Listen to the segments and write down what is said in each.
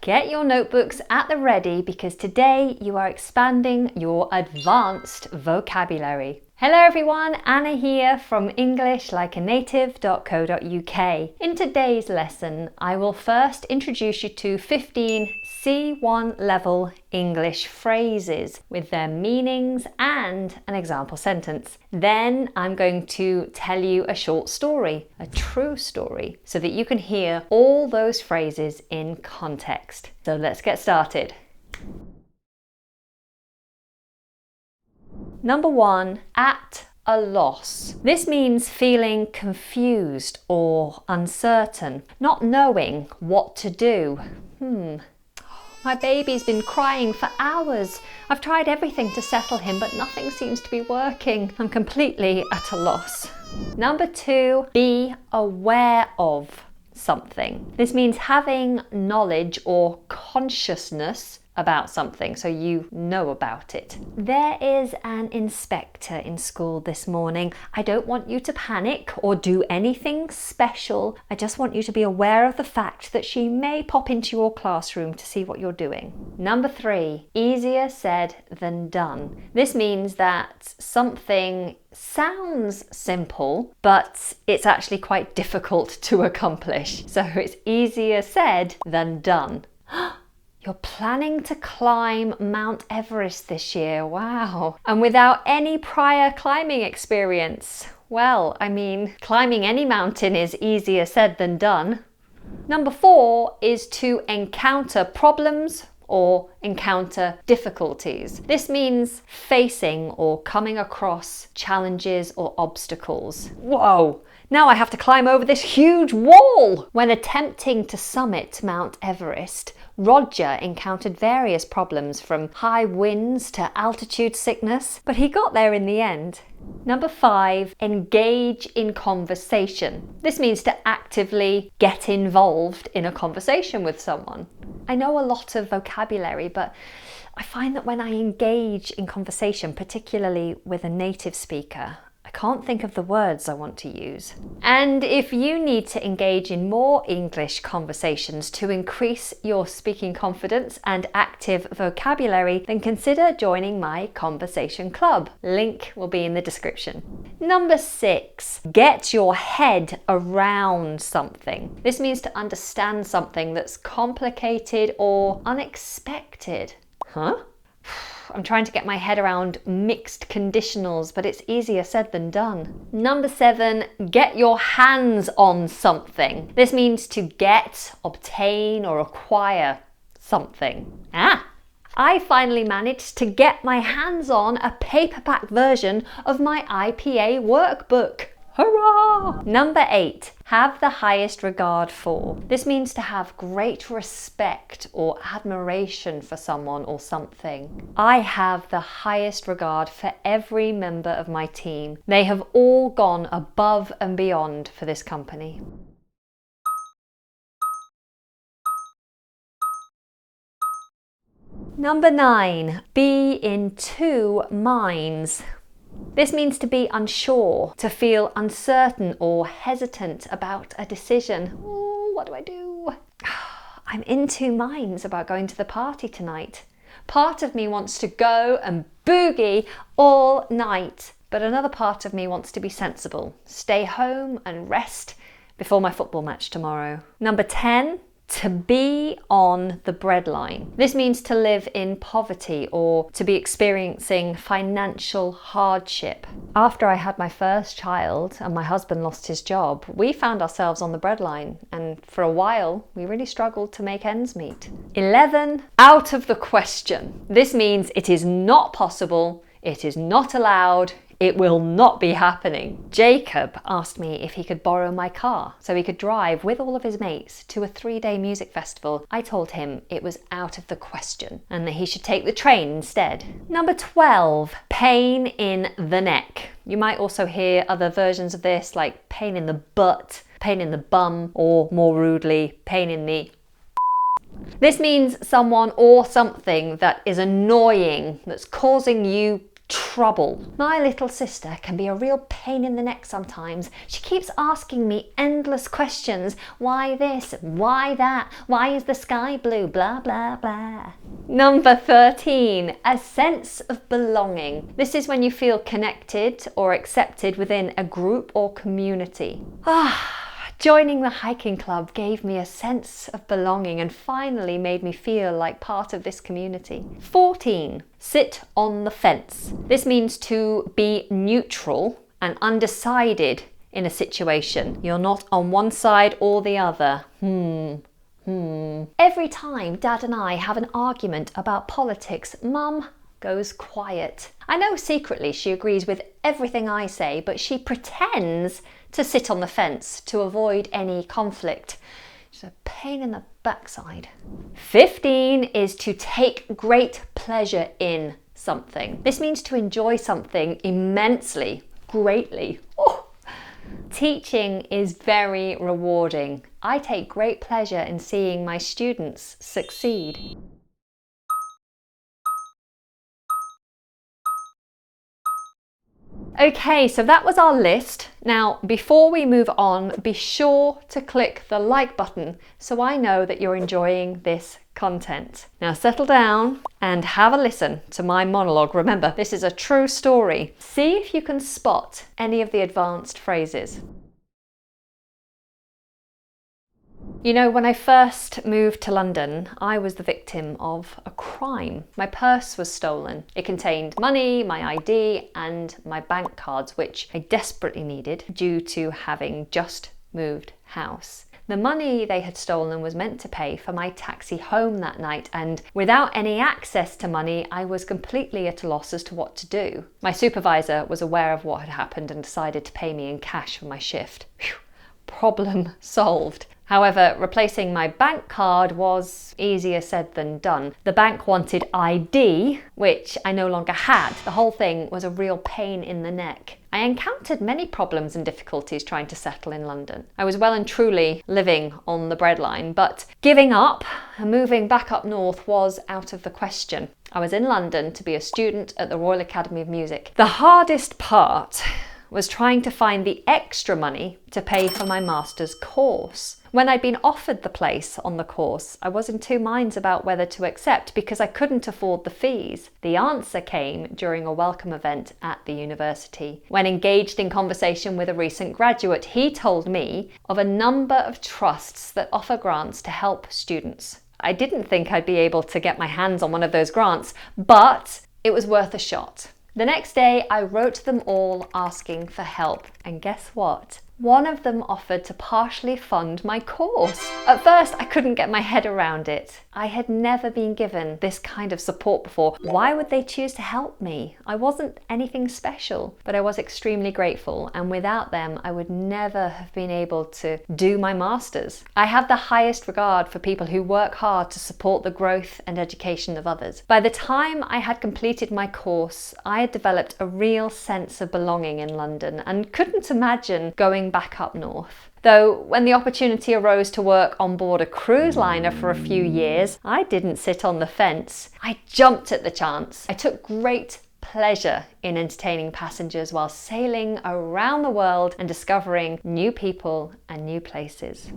Get your notebooks at the ready because today you are expanding your advanced vocabulary. Hello everyone, Anna here from EnglishLikeANative.co.uk. In today's lesson, I will first introduce you to 15 C1 level English phrases with their meanings and an example sentence. Then I'm going to tell you a short story, a true story, so that you can hear all those phrases in context. So let's get started. Number 1, at a loss. This means feeling confused or uncertain, not knowing what to do. My baby's been crying for hours. I've tried everything to settle him, but nothing seems to be working. I'm completely at a loss. Number 2, be aware of something. This means having knowledge or consciousness about something, so you know about it. There is an inspector in school this morning. I don't want you to panic or do anything special. I just want you to be aware of the fact that she may pop into your classroom to see what you're doing. Number 3, easier said than done. This means that something sounds simple, but it's actually quite difficult to accomplish. So it's easier said than done. You're planning to climb Mount Everest this year, wow. And without any prior climbing experience. Well, I mean, climbing any mountain is easier said than done. Number 4 is to encounter problems or encounter difficulties. This means facing or coming across challenges or obstacles. Whoa! Now I have to climb over this huge wall! When attempting to summit Mount Everest, Roger encountered various problems from high winds to altitude sickness, but he got there in the end. Number 5, engage in conversation. This means to actively get involved in a conversation with someone. I know a lot of vocabulary, but I find that when I engage in conversation, particularly with a native speaker, I can't think of the words I want to use. And if you need to engage in more English conversations to increase your speaking confidence and active vocabulary, then consider joining my conversation club. Link will be in the description. Number 6, get your head around something. This means to understand something that's complicated or unexpected. Huh? I'm trying to get my head around mixed conditionals, but it's easier said than done. Number 7, get your hands on something. This means to get, obtain, or acquire something. I finally managed to get my hands on a paperback version of my IPA workbook. Hurrah! Number 8, have the highest regard for. This means to have great respect or admiration for someone or something. I have the highest regard for every member of my team. They have all gone above and beyond for this company. Number 9, be in 2 minds. This means to be unsure, to feel uncertain or hesitant about a decision. Oh, what do I do? I'm in 2 minds about going to the party tonight. Part of me wants to go and boogie all night, but another part of me wants to be sensible, stay home and rest before my football match tomorrow. Number 10, to be on the breadline. This means to live in poverty or to be experiencing financial hardship. After I had my first child and my husband lost his job, we found ourselves on the breadline, and for a while we really struggled to make ends meet. 11, out of the question. This means it is not possible, it is not allowed, it will not be happening. Jacob asked me if he could borrow my car so he could drive with all of his mates to a 3-day music festival. I told him it was out of the question and that he should take the train instead. Number 12, pain in the neck. You might also hear other versions of this like pain in the butt, pain in the bum, or more rudely, pain in the. This means someone or something that is annoying, that's causing you trouble. My little sister can be a real pain in the neck sometimes. She keeps asking me endless questions. Why this? Why that? Why is the sky blue? Blah, blah, blah. Number 13, a sense of belonging. This is when you feel connected or accepted within a group or community. Joining the hiking club gave me a sense of belonging and finally made me feel like part of this community. 14, sit on the fence. This means to be neutral and undecided in a situation. You're not on one side or the other. Every time Dad and I have an argument about politics, Mum goes quiet. I know secretly she agrees with everything I say, but she pretends to sit on the fence to avoid any conflict. She's a pain in the backside. 15 is to take great pleasure in something. This means to enjoy something immensely, greatly. Teaching is very rewarding. I take great pleasure in seeing my students succeed. Okay, so that was our list. Now, before we move on, be sure to click the like button so I know that you're enjoying this content. Now settle down and have a listen to my monologue. Remember, this is a true story. See if you can spot any of the advanced phrases. You know, when I first moved to London, I was the victim of a crime. My purse was stolen. It contained money, my ID, and my bank cards, which I desperately needed due to having just moved house. The money they had stolen was meant to pay for my taxi home that night, and without any access to money, I was completely at a loss as to what to do. My supervisor was aware of what had happened and decided to pay me in cash for my shift. Phew. Problem solved. However, replacing my bank card was easier said than done. The bank wanted ID, which I no longer had. The whole thing was a real pain in the neck. I encountered many problems and difficulties trying to settle in London. I was well and truly living on the breadline, but giving up and moving back up north was out of the question. I was in London to be a student at the Royal Academy of Music. The hardest part was trying to find the extra money to pay for my master's course. When I'd been offered the place on the course, I was in two minds about whether to accept because I couldn't afford the fees. The answer came during a welcome event at the university. When engaged in conversation with a recent graduate, he told me of a number of trusts that offer grants to help students. I didn't think I'd be able to get my hands on one of those grants, but it was worth a shot. The next day, I wrote them all asking for help, and guess what? One of them offered to partially fund my course. At first, I couldn't get my head around it. I had never been given this kind of support before. Why would they choose to help me? I wasn't anything special, but I was extremely grateful, and without them, I would never have been able to do my master's. I have the highest regard for people who work hard to support the growth and education of others. By the time I had completed my course, I had developed a real sense of belonging in London and couldn't imagine going back up north. Though when the opportunity arose to work on board a cruise liner for a few years, I didn't sit on the fence. I jumped at the chance. I took great pleasure in entertaining passengers while sailing around the world and discovering new people and new places.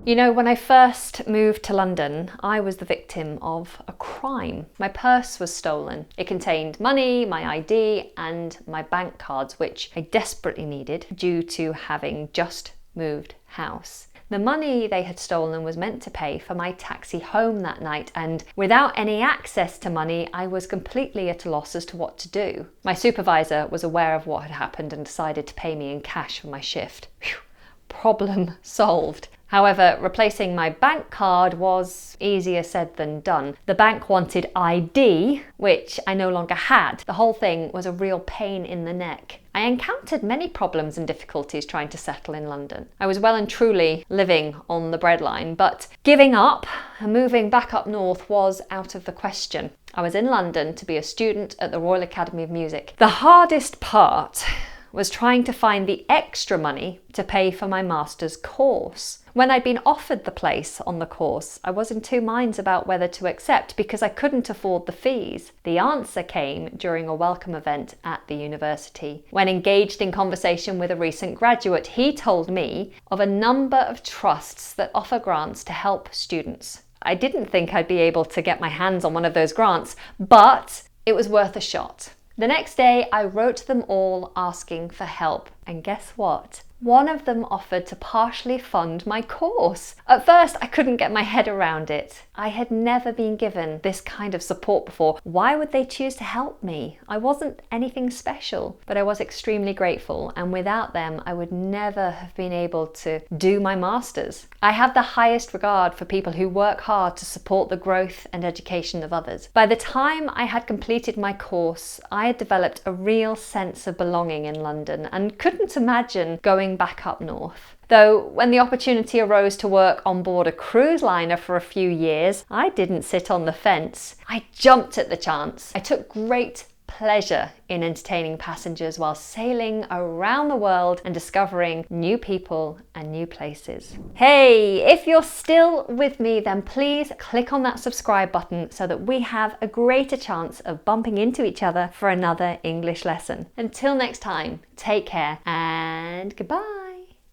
You know, when I first moved to London, I was the victim of a crime. My purse was stolen. It contained money, my ID, and my bank cards, which I desperately needed due to having just moved house. The money they had stolen was meant to pay for my taxi home that night, and without any access to money, I was completely at a loss as to what to do. My supervisor was aware of what had happened and decided to pay me in cash for my shift. Phew. Problem solved. However, replacing my bank card was easier said than done. The bank wanted ID, which I no longer had. The whole thing was a real pain in the neck. I encountered many problems and difficulties trying to settle in London. I was well and truly living on the breadline, but giving up and moving back up north was out of the question. I was in London to be a student at the Royal Academy of Music. The hardest part was trying to find the extra money to pay for my master's course. When I'd been offered the place on the course, I was in two minds about whether to accept because I couldn't afford the fees. The answer came during a welcome event at the university. When engaged in conversation with a recent graduate, he told me of a number of trusts that offer grants to help students. I didn't think I'd be able to get my hands on one of those grants, but it was worth a shot. The next day, I wrote them all asking for help. And guess what? One of them offered to partially fund my course. At first, I couldn't get my head around it. I had never been given this kind of support before. Why would they choose to help me? I wasn't anything special, but I was extremely grateful, and without them, I would never have been able to do my master's. I have the highest regard for people who work hard to support the growth and education of others. By the time I had completed my course, I had developed a real sense of belonging in London and couldn't imagine going back up north. Though when the opportunity arose to work on board a cruise liner for a few years, I didn't sit on the fence. I jumped at the chance. I took great pleasure in entertaining passengers while sailing around the world and discovering new people and new places. Hey, if you're still with me, then please click on that subscribe button so that we have a greater chance of bumping into each other for another English lesson. Until next time, take care and goodbye.